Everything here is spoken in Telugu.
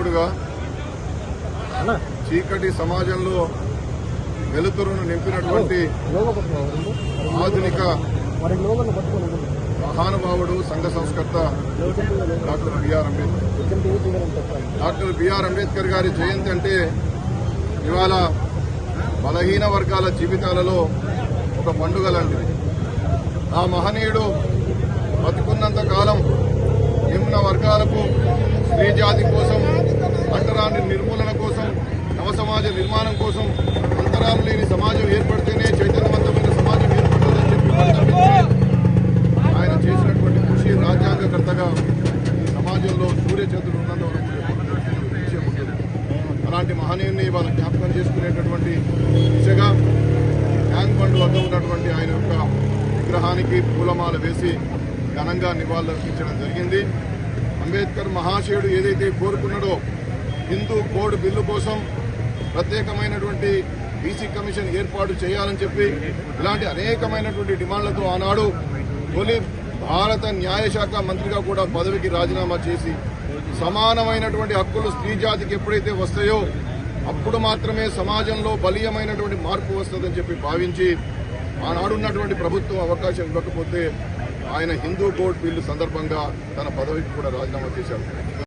నాయకుడుగా చీకటి సమాజంలో వెలుతురును నింపినటువంటి ఆధునిక మహానుభావుడు సంఘ సంస్కర్త డాక్టర్ బిఆర్ అంబేద్కర్ గారి జయంతి అంటే ఇవాళ బలహీన వర్గాల జీవితాలలో ఒక పండుగ లాంటిది. ఆ మహనీయుడు బతుకున్నంత కాలం నిమ్న వర్గాలకు, స్త్రీ జాతి కోసం, అంటరాని నిర్మూలన కోసం, నవ సమాజ నిర్మాణం కోసం, అంతరాలు లేని సమాజం ఏర్పడితేనే చైతన్యవంతమైన సమాజం ఏర్పడుతుందని చెప్పి ఆయన చేసినటువంటి కృషి రాజ్యాంగకర్తగా ఈ సమాజంలో సూర్యచంద్రుడు ఉన్నంత వరకు విషయం ఉంటుంది. అలాంటి మహనీయుని వాళ్ళ జ్ఞాపకం చేసుకునేటటువంటి దిశగా ట్యాంక్ బండ్ వద్ద ఉన్నటువంటి ఆయన యొక్క విగ్రహానికి పూలమాల వేసి ఘనంగా నివాళులర్పించడం జరిగింది. అంబేద్కర్ మహాశయుడు ఏదైతే కోరుకున్నాడో హిందూ కోడ్ బిల్లు కోసం ప్రత్యేకమైనటువంటి బీసీ కమిషన్ ఏర్పాటు చేయాలని చెప్పి ఇలాంటి అనేకమైనటువంటి డిమాండ్లతో ఆనాడు తొలి భారత న్యాయశాఖ మంత్రిగా కూడా పదవికి రాజీనామా చేసి సమానమైనటువంటి హక్కులు స్త్రీ జాతికి ఎప్పుడైతే వస్తాయో అప్పుడు మాత్రమే సమాజంలో బలీయమైనటువంటి మార్పు వస్తుందని చెప్పి భావించి ఆనాడున్నటువంటి ప్రభుత్వం అవకాశం ఇవ్వకపోతే ఆయన హిందూ కోడ్ బిల్లు సందర్భంగా తన పదవికి కూడా రాజీనామా చేశారు.